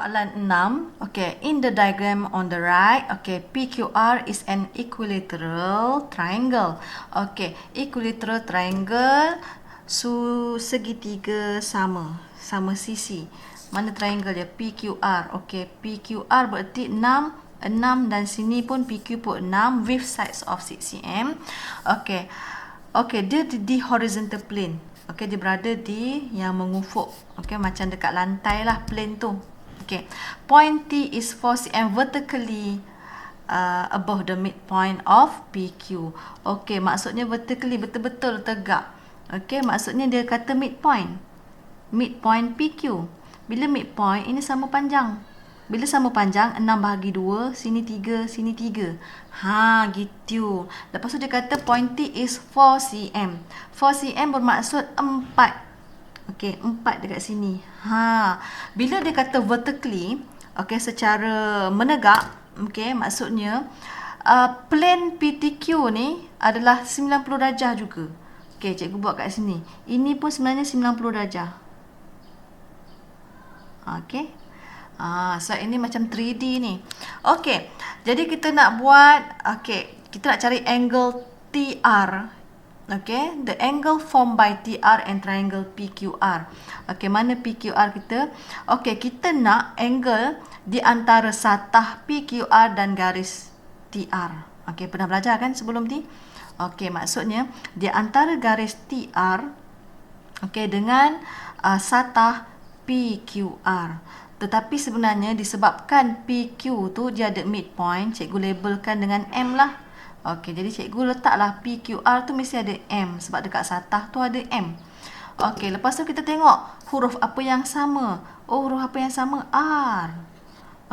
soalan 6. Okay, in the diagram on the right, okay, PQR is an equilateral triangle. Okay, equilateral triangle segitiga sama sisi. Mana triangle dia? PQR. Okay, PQR berarti 6 dan sini pun PQ pun 6 with sides of 6 cm. Okay. Okay, dia di horizontal plane. Okay, dia berada di yang mengufuk. Okay, macam dekat lantai lah plane tu. Okay, point T is 4 cm vertically above the midpoint of PQ. Okay, maksudnya vertically betul-betul tegak. Okay, maksudnya dia kata midpoint. Midpoint PQ. Bila midpoint, ini sama panjang. Bila sama panjang, 6/2, sini 3, sini 3. Ha, gitu. Lepas tu dia kata point T is 4 cm. 4 cm bermaksud 4. Okey, 4 dekat sini. Ha, bila dia kata vertically, okey, secara menegak, okey, maksudnya plane PTQ ni adalah 90 darjah juga. Okey, cikgu buat kat sini. Ini pun sebenarnya 90 darjah. Okey. So ini macam 3D ni. Okey. Jadi kita nak buat, okey, kita nak cari angle TR. Okay, the angle formed by TR and triangle PQR. Okay, mana PQR kita? Okay, kita nak angle di antara satah PQR dan garis TR. Okay, pernah belajar kan sebelum ni? Okay, maksudnya di antara garis TR, okay, dengan satah PQR. Tetapi sebenarnya disebabkan PQ tu dia ada midpoint, cikgu labelkan dengan M lah. Okey, jadi cikgu letaklah PQR tu mesti ada M sebab dekat satah tu ada M. Okey, lepas tu kita tengok huruf apa yang sama. Oh, huruf apa yang sama? R.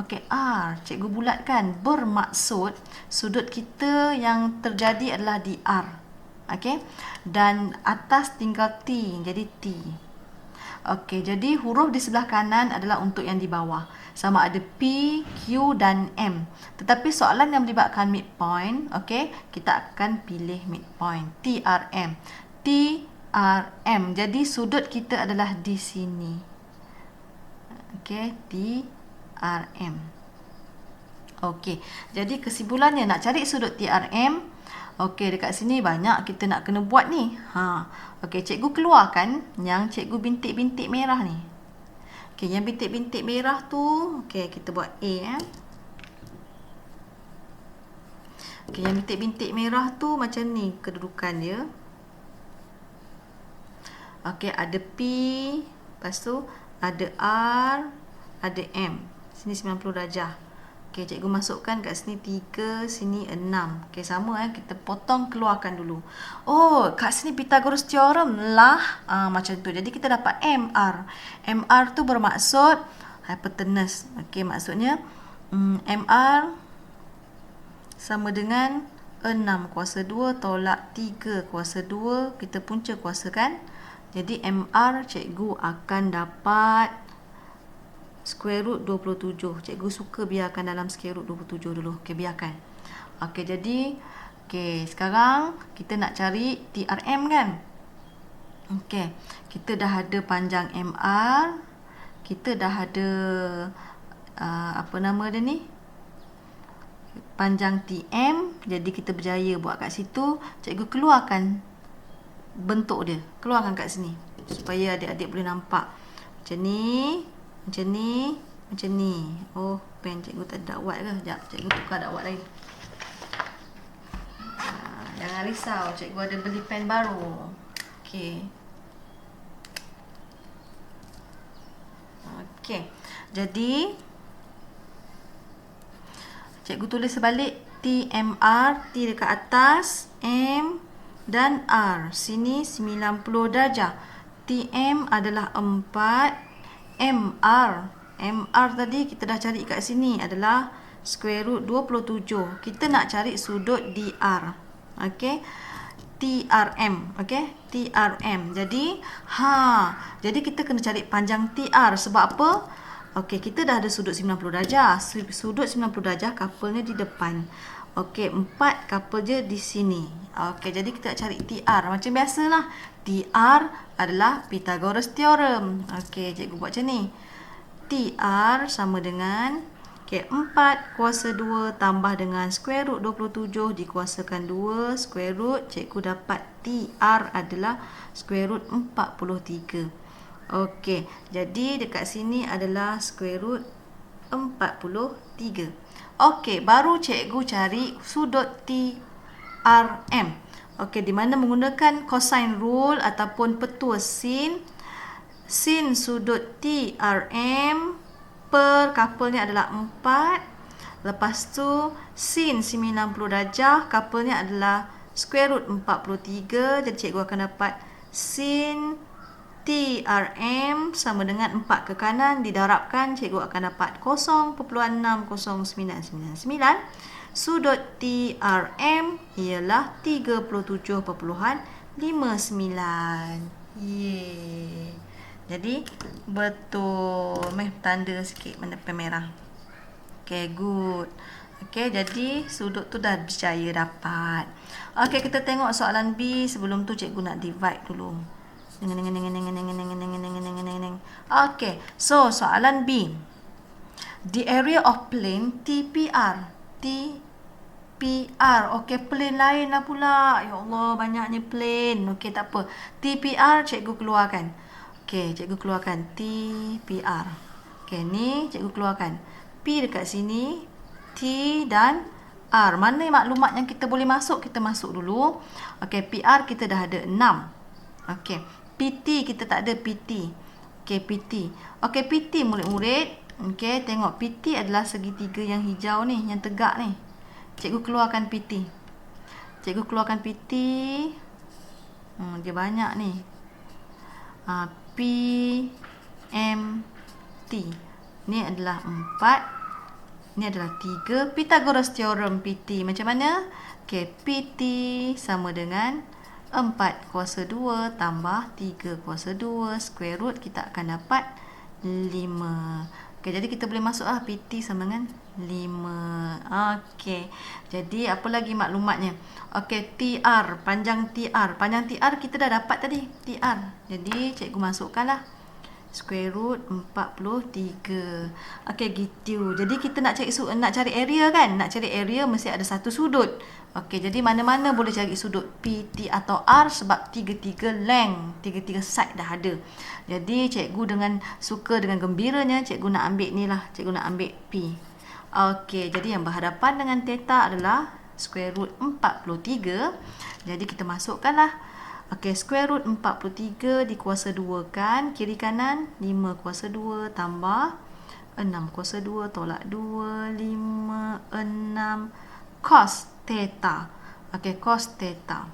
Okey, R. Cikgu bulatkan. Bermaksud sudut kita yang terjadi adalah di R. Okey. Dan atas tinggal T. Jadi T. Okey, jadi huruf di sebelah kanan adalah untuk yang di bawah. Sama ada P, Q dan M. Tetapi soalan yang melibatkan midpoint, okey, kita akan pilih midpoint. TRM. TRM. Jadi sudut kita adalah di sini. Okey, TRM. Okey, jadi kesimpulannya nak cari sudut TRM. Okey, dekat sini banyak kita nak kena buat ni. Okey, cikgu keluarkan yang cikgu bintik-bintik merah ni. Okey, yang bintik-bintik merah tu, okey, kita buat A. Okey, yang bintik-bintik merah tu macam ni kedudukan dia. Okey, ada P, lepas tu ada R, ada M. Sini 90 darjah. Okey, cikgu masukkan kat sini 3, sini 6. Okey, sama kita potong keluarkan dulu. Oh, kat sini Pythagoras theorem lah. Macam tu. Jadi kita dapat MR. MR tu bermaksud hypotenuse. Okey, maksudnya MR sama dengan 6 kuasa 2 tolak 3 kuasa 2. Kita punca kuasakan. Jadi MR cikgu akan dapat square root 27. Cikgu suka biarkan dalam square root 27 dulu. Okey, biarkan. Okey, jadi okey, sekarang kita nak cari TRM kan? Okey, kita dah ada panjang MR. Kita dah ada apa nama dia ni? Panjang TM. Jadi kita berjaya buat kat situ. Cikgu keluarkan bentuk dia. Keluarkan kat sini supaya adik-adik boleh nampak. Macam ni. Macam ni, macam ni. Oh, pen cikgu tak ada dakwat ke? Sekejap, cikgu tukar dakwat lain. Jangan risau, cikgu ada beli pen baru. Okey. Okey. Jadi cikgu tulis sebalik TMR, T dekat atas, M dan R. Sini 90 darjah. TM adalah 4. MR tadi kita dah cari kat sini adalah square root 27. Kita nak cari sudut DR. Okey. TRM. Okey. TRM. Jadi jadi kita kena cari panjang TR. Sebab apa? Okey, kita dah ada sudut 90 darjah. Sudut 90 darjah couple-nya di depan. Okey, 4 couple je di sini. Okey, jadi kita nak cari TR. Macam biasalah. TR adalah Pythagoras theorem. Okey, cikgu buat macam ni. TR sama dengan 4 kuasa 2 tambah dengan square root 27 dikuasakan 2 square root. Cikgu dapat TR adalah square root 43. Okey, jadi dekat sini adalah square root 43. Okey, baru cikgu cari sudut TRM. Okey, di mana menggunakan cosine rule ataupun petua sin. Sin sudut TRM per couple-nya adalah 4. Lepas tu sin 90 darjah, couple-nya adalah square root 43. Jadi cikgu akan dapat sin TRM sama dengan 4 ke kanan didarabkan, cikgu akan dapat 0.60999. Sudut TRM ialah 37.59. Yeay. Jadi betul. Tanda sikit pen merah. Okay, good. Okay, jadi sudut tu dah berjaya dapat. Okay, kita tengok soalan B. Sebelum tu cikgu nak divide dulu. Okay, so soalan B. The area of plane TPR. TPR. Okay, plane lain lah pula. Ya Allah, banyaknya plane. Okay, tak apa. TPR cikgu keluarkan. Okay, cikgu keluarkan TPR. Okay, ni cikgu keluarkan. P dekat sini, T dan R. Mana maklumat yang kita boleh masuk, kita masuk dulu. Okay, PR kita dah ada 6. Okay, PT kita tak ada PT. Okay, PT. Okay, PT murid-murid. Okay, tengok PT adalah segitiga yang hijau ni, yang tegak ni. Cikgu keluarkan PT. Cikgu keluarkan PT. Dia banyak ni. P, M, T. Ni adalah 4. Ni adalah 3. Pythagoras theorem PT. Macam mana? Okay, PT sama dengan 4 kuasa 2 tambah 3 kuasa 2 square root, kita akan dapat 5. Okay, jadi kita boleh masuk PT sama dengan 5. Okay, jadi apa lagi maklumatnya? Okay, TR, panjang TR. Panjang TR kita dah dapat tadi, TR. Jadi cikgu masukkanlah square root 43. Okay, gitu. Jadi kita nak cari area kan? Nak cari area mesti ada satu sudut. Okey, jadi mana-mana boleh cari sudut P, T atau R sebab tiga-tiga length, tiga-tiga side dah ada. Jadi cikgu suka dengan gembiranya cikgu nak ambil ni lah, cikgu nak ambil P. Okey, jadi yang berhadapan dengan theta adalah square root 43. Jadi kita masukkanlah. Okey, square root 43 dikuasa 2 kan, kiri kanan 5 kuasa 2 tambah 6 kuasa 2 tolak 2, 5, 6 cos theta. Okey, cos theta.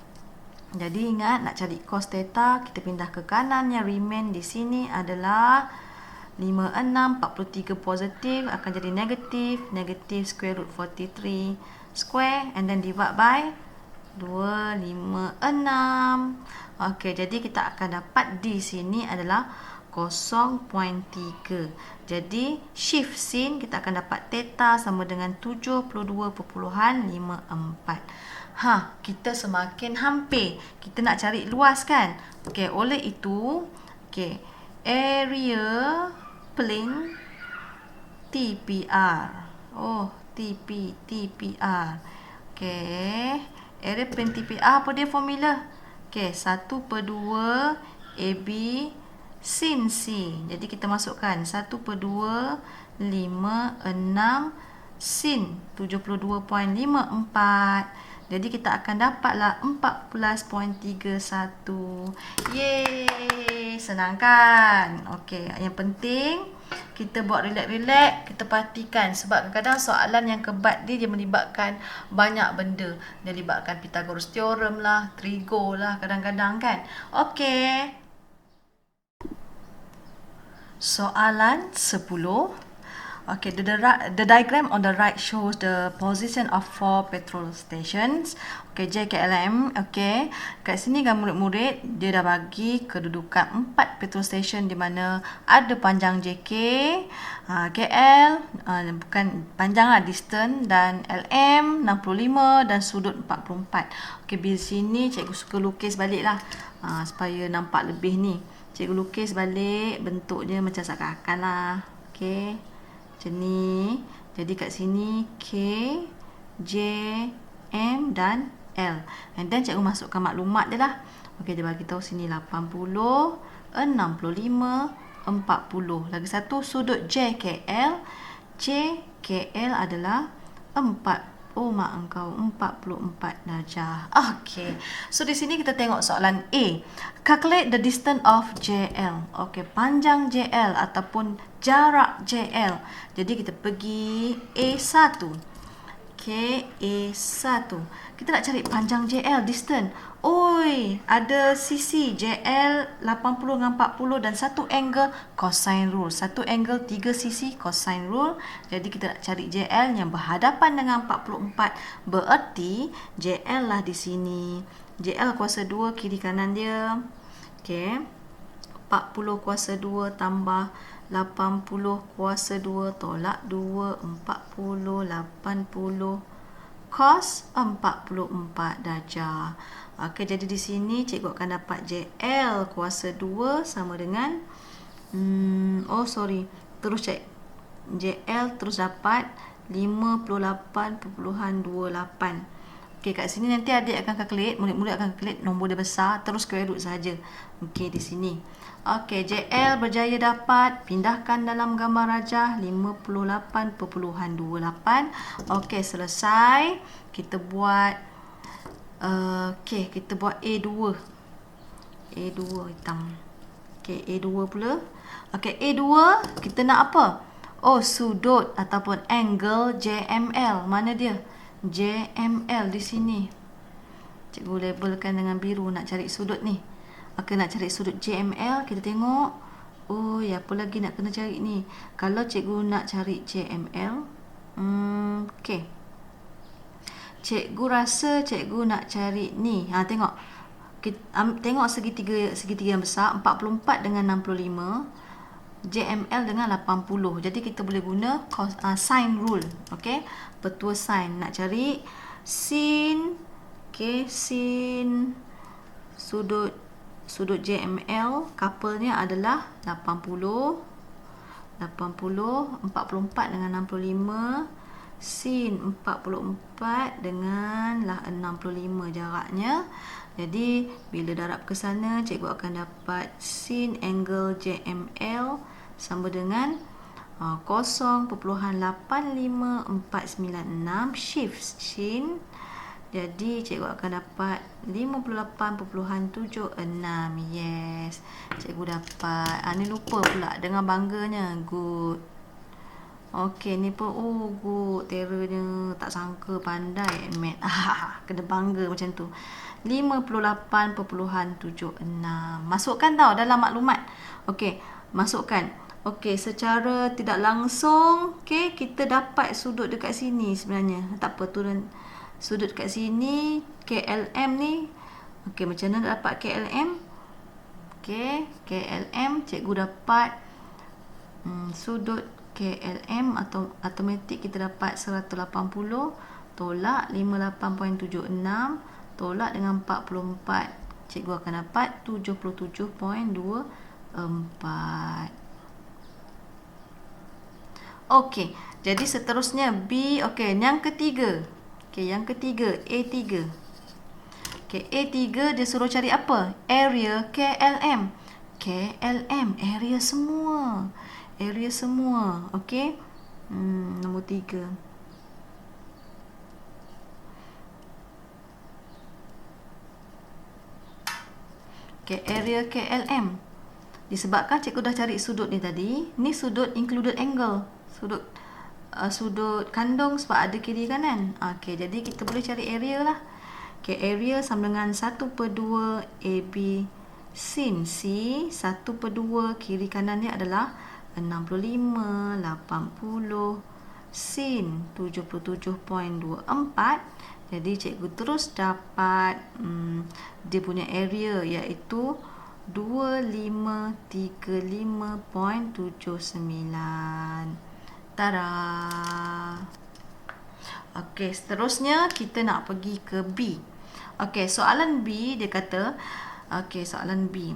Jadi ingat nak cari cos theta, kita pindah ke kanan, yang remain di sini adalah 5, 6, 43 positif akan jadi negatif, negatif square root 43 square and then divide by 2, 5, 6. Okey, jadi kita akan dapat di sini adalah 0.3. Jadi shift sin kita akan dapat theta sama dengan 72.54. Kita semakin hampir. Kita nak cari luas kan? Okey, oleh itu, okey, area plane TPR. Oh, TPR. Okey, area plane TPR apa dia formula? Okey, 1/2 AB sin C. Jadi kita masukkan 1/2 5, 6 sin 72.54. Jadi kita akan dapatlah 14.31. Yeay, senang kan? Okey, yang penting kita buat relax-relax, kita perhatikan sebab kadang-kadang soalan yang kebat dia melibatkan banyak benda. Dia melibatkan Pythagoras theorem lah, trigo lah kadang-kadang kan. Okey. Soalan 10. Okay, the diagram on the right shows the position of 4 petrol stations. Okay, JKLM. Okay, kat sini kan murid-murid dia dah bagi kedudukan 4 petrol station di mana ada panjang JK, KL, bukan panjang lah, distance, dan LM 65 dan sudut 44. Okay, di sini cikgu suka lukis balik lah supaya nampak lebih ni. Cikgu lukis balik bentuknya macam seakan-akan lah. Okey. Macam ni. Jadi kat sini K, J, M dan L. And then cikgu masukkan maklumat dia lah. Okey, dia bagi tahu sini 80, 65, 40. Lagi satu sudut JKL. JKL adalah 4. Oh, mak engkau 44 darjah. Okey. So di sini kita tengok soalan A. Calculate the distance of JL. Okey, panjang JL ataupun jarak JL. Jadi kita pergi A1. Okey, A1. Kita nak cari panjang JL, distance. Oi, ada sisi JL 80 dengan 40 dan satu angle cosine rule. Satu angle 3 sisi cosine rule. Jadi kita nak cari JL yang berhadapan dengan 44. Bererti JL lah di sini. JL kuasa 2 kiri kanan dia. Okey. 40 kuasa 2 tambah 80 kuasa 2 tolak 2, 40, 80 cos 44 darjah. Okey, jadi di sini cikgu akan dapat JL kuasa 2 sama dengan terus cek JL terus dapat 58.28. Okey, kat sini nanti adik akan calculate, murid-murid akan calculate nombor dia besar, terus square root saja. Okey, di sini. Okey, JL berjaya dapat, pindahkan dalam gambar rajah 58.28. Okey, selesai. Kita buat kita buat A2. A2 hitam. Okey, A2 pula. Okey, A2 kita nak apa? Oh, sudut ataupun angle JML. Mana dia? JML di sini. Cikgu labelkan dengan biru nak cari sudut ni. Okey, nak cari sudut JML, kita tengok. Oh, ya, apa lagi nak kena cari ni? Kalau cikgu nak cari JML, okey. Cikgu rasa cikgu nak cari ni. Tengok. Tengok segitiga yang besar, 44 dengan 65. JML dengan 80. Jadi kita boleh guna sin rule. Okey. Petua sin. Nak cari sin, okey, sin sudut JML couple-nya adalah 80, 44 dengan 65, sin 44 dengan 65 jaraknya. Jadi bila darab ke sana, cikgu akan dapat sin angle JML sama dengan 0.85496 shift sin. Jadi cikgu akan dapat 58.76. Yes, cikgu dapat. Ni lupa pula dengan bangganya. Good. Okey, ni pun good. Terrornya tak sangka pandai Math. Kena bangga macam tu. 58.76. Masukkan tau dalam maklumat. Okey, masukkan. Okey, secara tidak langsung, okey, kita dapat sudut dekat sini sebenarnya. Tak apa, turun sudut kat sini, KLM ni. Okey, macam mana dapat KLM? Okey, KLM cikgu dapat sudut KLM atau automatik kita dapat 180 tolak 58.76 tolak dengan 44. Cikgu akan dapat 77.24. Okey, jadi seterusnya B. Okey, yang ketiga. Okey, yang ketiga A3. Okey, A3 dia suruh cari apa? Area KLM. KLM, area semua. Area semua. Okey. Nombor 3. Okey, area KLM. Disebabkan cikgu dah cari sudut ni tadi. Ni sudut included angle. Sudut kandung sebab ada kiri kanan. Okey, jadi kita boleh cari area lah. Okey, area sama dengan 1/2 AB sin C. 1/2 kiri kanan ni adalah 65, 80 sin 77.24. Jadi cikgu terus dapat dia punya area iaitu 2535.79. Tada. Okey, seterusnya kita nak pergi ke B. Okey, soalan B dia kata, okey, soalan B.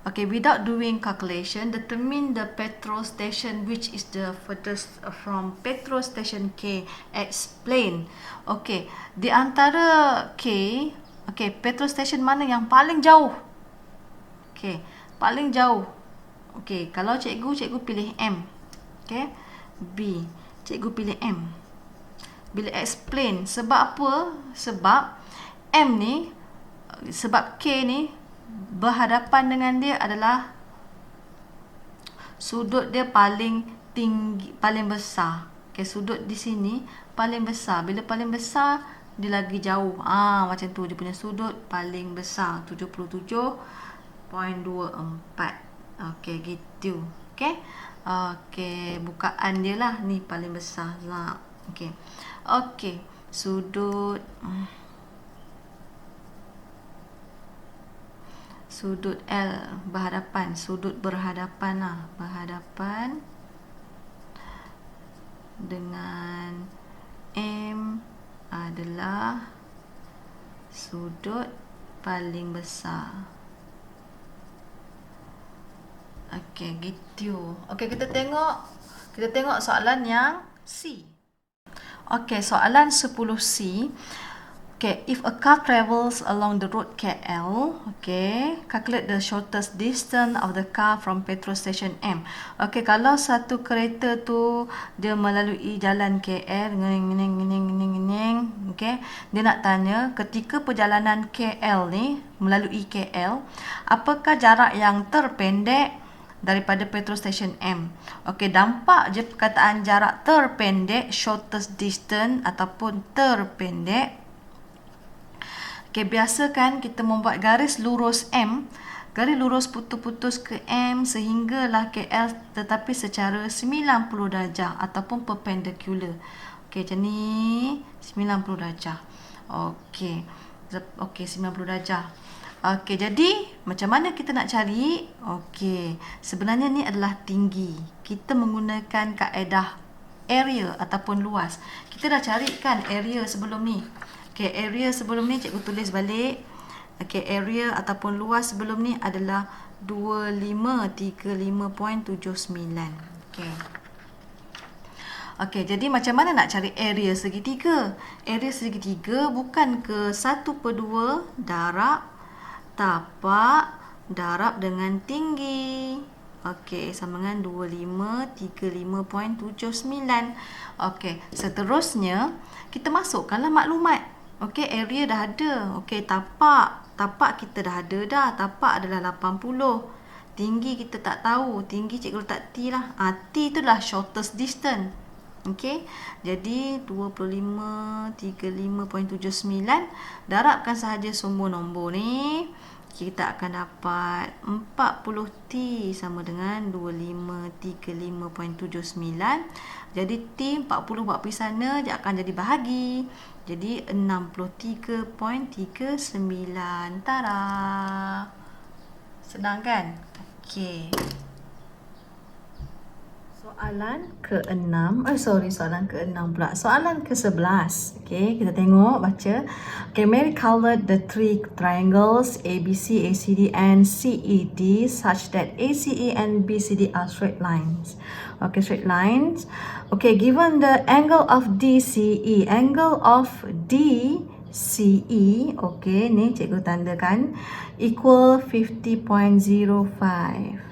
Okay, without doing calculation, determine the petrol station which is the furthest from petrol station K. Explain. Okay, di antara K, okay, petrol station mana yang paling jauh? Okay, paling jauh. Okay, kalau cikgu pilih M. Okay, B, cikgu pilih M. Bila explain, sebab apa? Sebab M ni, sebab K ni berhadapan dengan dia adalah sudut dia paling tinggi, paling besar. Okay, sudut di sini paling besar. Bila paling besar, dia lagi jauh. Macam tu dia punya sudut paling besar, 77.24. Okay, gitu. Okay. Okay, bukaan dia lah ni paling besar lah. Okay. Okay, sudut L berhadapan, sudut berhadapan lah, berhadapan dengan M adalah sudut paling besar. Okey, gitu. Okey, kita tengok soalan yang C. Okey, soalan 10C. Okay, if a car travels along the road KL, okay, calculate the shortest distance of the car from petrol station M. Okay, kalau satu kereta tu dia melalui jalan KL, okay, dia nak tanya ketika perjalanan KL ni melalui KL, apakah jarak yang terpendek daripada petrol station M. Okey, nampak je perkataan jarak terpendek, shortest distance ataupun terpendek. Okey, biasa kan kita membuat garis lurus M, garis lurus putus-putus ke M sehinggalah KL, tetapi secara 90 darjah ataupun perpendicular. Okey, macam ni 90 darjah. Okey. Okey, 90 darjah. Okey, jadi macam mana kita nak cari? Okey, sebenarnya ni adalah tinggi. Kita menggunakan kaedah area ataupun luas. Kita dah carikan area sebelum ni. Okey, area sebelum ni cikgu tulis balik. Okey, area ataupun luas sebelum ni adalah 2535.79. Okey. Okey, jadi macam mana nak cari area segitiga? Area segitiga bukan ke 1/2 darab tapak darab dengan tinggi. Okey, sama dengan 2535.79. Okey, seterusnya kita masukkanlah maklumat. Okey, area dah ada. Okey, tapak kita dah ada dah. Tapak adalah 80. Tinggi kita tak tahu. Tinggi cikgu letak T lah. T tu adalah shortest distance. Okey, jadi 2535.79 darabkan sahaja semua nombor ni, kita akan dapat 40T sama dengan 2535.79. Jadi T 40 buat pergi sana dia akan jadi bahagi. Jadi 63.39. Tara. Senang kan? Okey. Soalan ke-6, soalan ke-6 pula. Soalan ke-11. Okay, kita tengok, baca. Okay, Mary colored the three triangles ABC, ACD and CED such that ACE and BCD are straight lines. Okay, straight lines. Okay, given the angle of DCE, angle of DCE, okay, ni cikgu tandakan, equal 50.05.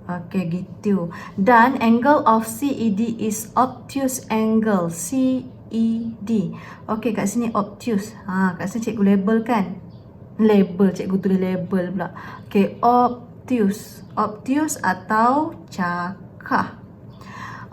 Okey, gitu. Dan angle of CED is obtuse angle CED. Okey, kat sini obtuse. Kat sini cikgu label kan? Label, cikgu tulis label pula. Okey, obtuse. Obtuse atau cakah.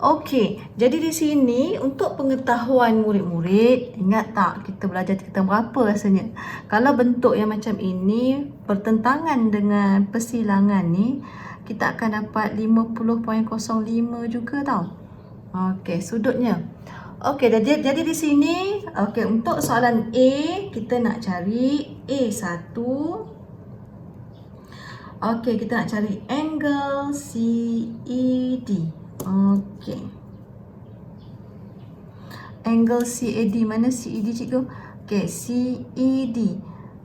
Okey, jadi di sini untuk pengetahuan murid-murid, ingat tak kita belajar tingkatan berapa rasanya? Kalau bentuk yang macam ini bertentangan dengan persilangan ni, kita akan dapat 50.05 juga tau. Okey, sudutnya. Okey, jadi di sini, okey, untuk soalan A, kita nak cari A1. Okey, kita nak cari angle CED. Okey. Angle CAD, mana CED cikgu? Okey, CED.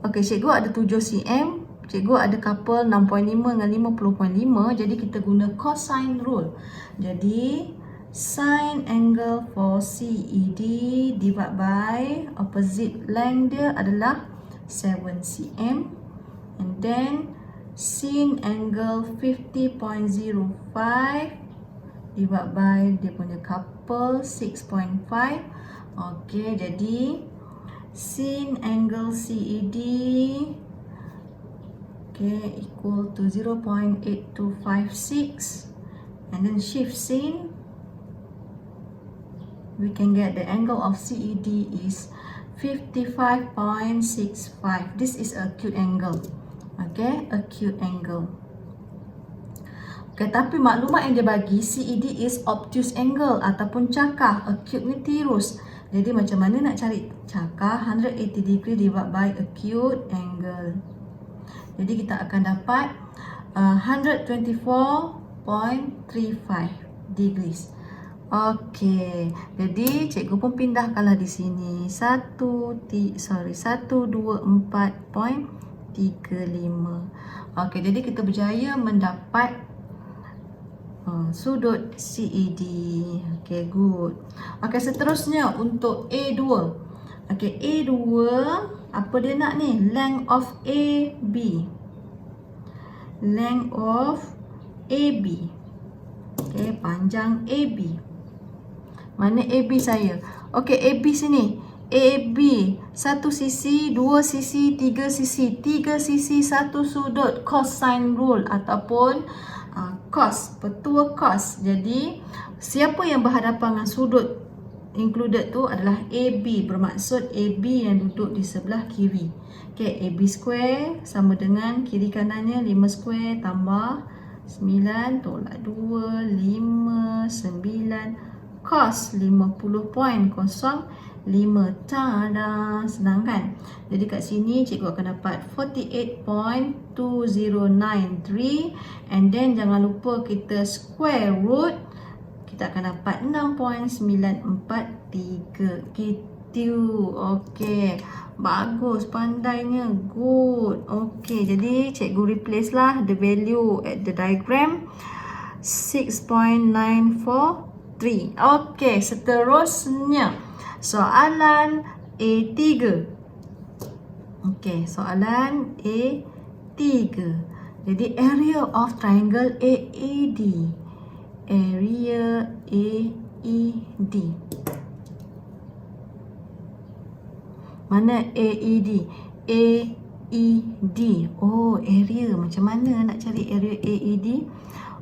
Okey, cikgu ada 7 cm. cikgu ada couple 6.5 dengan 50.5. Jadi kita guna cosine rule. Jadi sine angle for CED divide by opposite length dia adalah 7 cm. And then sin angle 50.05 divide by dia punya couple 6.5. Okey, jadi sin angle CED equal to 0.8256, and then shift sin, we can get the angle of CED is 55.65. This is acute angle. Okay, acute angle. Okay, tapi maklumat yang dia bagi, CED is obtuse angle ataupun cakar. Acute ni tirus. Jadi macam mana nak cari cakar? 180 degree divide by acute angle. Jadi kita akan dapat 124.35 degrees. Okey, jadi cikgu pun pindahkanlah di sini 124.35. Okey, jadi kita berjaya mendapat sudut CED. Okey, good. Okey, seterusnya untuk A2. Okey, A2 apa dia nak ni? Length of AB. Length of AB. Okey, panjang AB. Mana AB saya? Okey, AB sini. AB 1 sisi, 2 sisi, 3 sisi. 3 sisi satu sudut, cosine rule ataupun cos, petua cos. Jadi siapa yang berhadapan dengan sudut included tu adalah AB, bermaksud AB yang duduk di sebelah kiri. Okey, AB square sama dengan kiri kanannya 5 square tambah 9 tolak 2 5 9 cos 50.05. Tada, senang kan? Jadi kat sini cikgu akan dapat 48.2093, and then jangan lupa kita square root, kita akan dapat 6.943 gitu. Okey, bagus, pandainya, good. Okey, jadi cikgu replace lah the value at the diagram 6.943. Okey, seterusnya soalan A3. Okey, soalan A3. Jadi area of triangle AED. Area AED. Mana AED? AED. Oh, area. Macam mana nak cari area AED?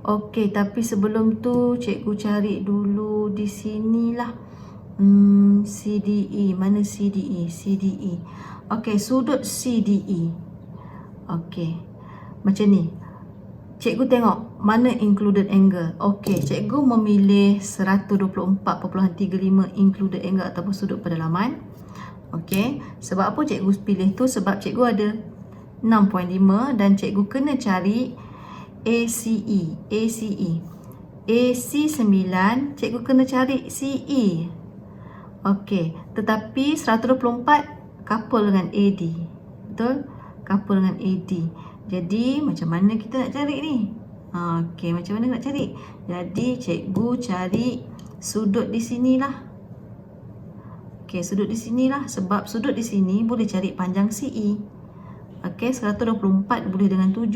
Okey, tapi sebelum tu cikgu cari dulu di sinilah. CDE. Mana CDE? CDE. Okey, sudut CDE. Okey, macam ni. Cikgu tengok mana included angle. Okey, cikgu memilih 124.35 included angle ataupun sudut pedalaman. Okey, sebab apa cikgu pilih tu? Sebab cikgu ada 6.5 dan cikgu kena cari ACE. ACE. AC 9, cikgu kena cari CE. Okey, tetapi 124 couple dengan AD. Betul? Couple dengan AD. Jadi macam mana kita nak cari ni? Okey, macam mana nak cari? Jadi cikgu cari sudut di sinilah. Okey, sudut di sinilah. Sebab sudut di sini boleh cari panjang CE. Okey, 124 boleh dengan 7.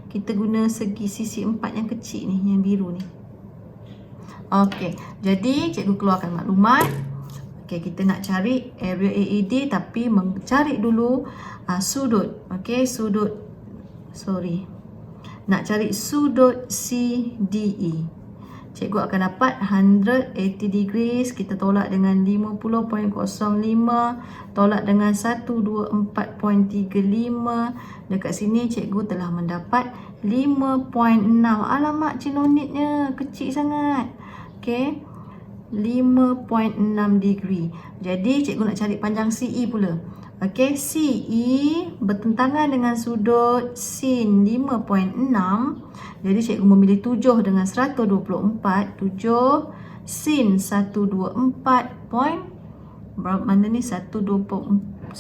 Kita guna segi sisi 4 yang kecil ni, yang biru ni. Okey, jadi cikgu keluarkan maklumat. Okey, kita nak cari area AED tapi mencari dulu sudut. Okey, nak cari sudut CDE. Cikgu akan dapat 180 degrees. Kita tolak dengan 50.05. Tolak dengan 124.35. Dekat sini cikgu telah mendapat 5.6. Alamak, cilonitnya kecil sangat. Okey, 5.6 degree. Jadi cikgu nak cari panjang CE pula. Okey, CE bertentangan dengan sudut sin 5.6. Jadi cikgu memilih 7 dengan 124. 7 sin 124 berapa mana ni? 124.35.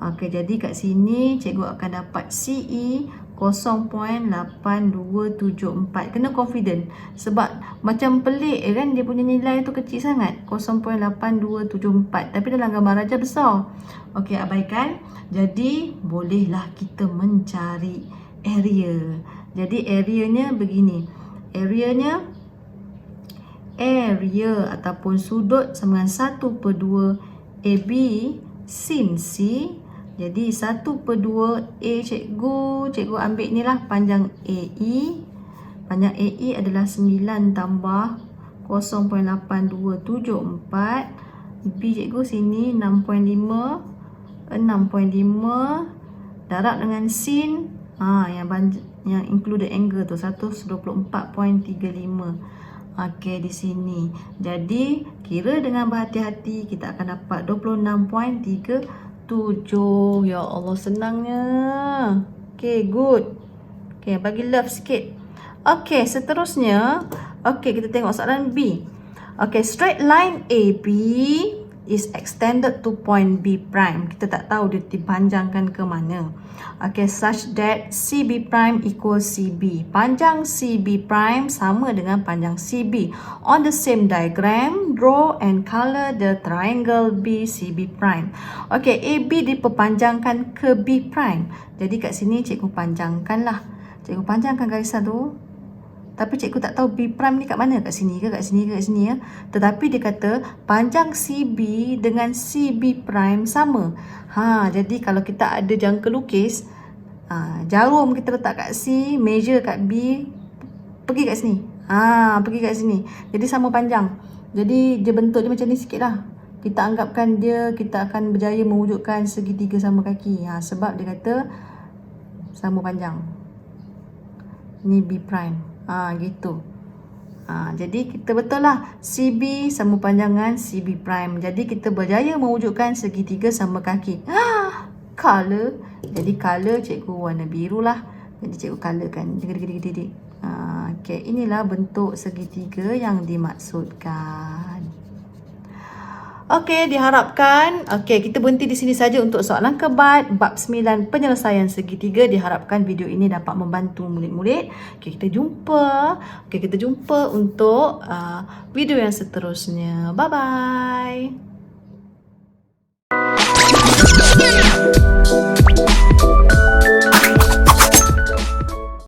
Okey, jadi kat sini cikgu akan dapat CE 0.8274. Kena confident sebab macam pelik kan dia punya nilai tu kecil sangat, 0.8274, tapi dalam gambar raja besar. Okey, abaikan. Jadi bolehlah kita mencari area. Jadi areanya begini. Area ataupun sudut sama dengan 1/2 AB sin C. Jadi 1/2 A cikgu ambil ni lah panjang AE. Panjang AE adalah 9 tambah 0.8274. B cikgu sini 6.5. Darab dengan sin yang included angle tu 124.35. Okey, di sini. Jadi kira dengan berhati-hati kita akan dapat 26.37. Ya Allah, senangnya. Okey, good. Okey, bagi love sikit. Okey, seterusnya. Okey, kita tengok soalan B. Okey, straight line AB is extended to point B prime. Kita tak tahu dia dipanjangkan ke mana. Okay, such that CB prime equals CB. Panjang CB prime sama dengan panjang CB. On the same diagram, draw and color the triangle BCB prime. Okay, AB diperpanjangkan ke B prime. Jadi kat sini cikgu panjangkan lah. Cikgu panjangkan garisan tu. Tapi cikgu tak tahu B prime ni kat mana, kat sini ke, kat sini ke, kat sini ya. Tetapi dia kata panjang CB dengan CB prime sama. Jadi kalau kita ada jangka lukis, jarum kita letak kat C, measure kat B, pergi kat sini. Pergi kat sini. Jadi sama panjang. Jadi dia bentuk dia macam ni sikit lah. Kita anggapkan kita akan berjaya mewujudkan segitiga sama kaki. Sebab dia kata sama panjang. Ni B prime. Gitu. Jadi kita betul lah CB sama panjangan CB prime. Jadi kita berjaya mewujudkan segitiga sama kaki. Color. Jadi color cikgu warna biru lah. Jadi cikgu colorkan. Okay, inilah bentuk segitiga yang dimaksudkan. Okey, diharapkan kita berhenti di sini saja untuk soalan kebat bab 9 penyelesaian segitiga. Diharapkan video ini dapat membantu murid-murid. Kita jumpa untuk video yang seterusnya. Bye bye.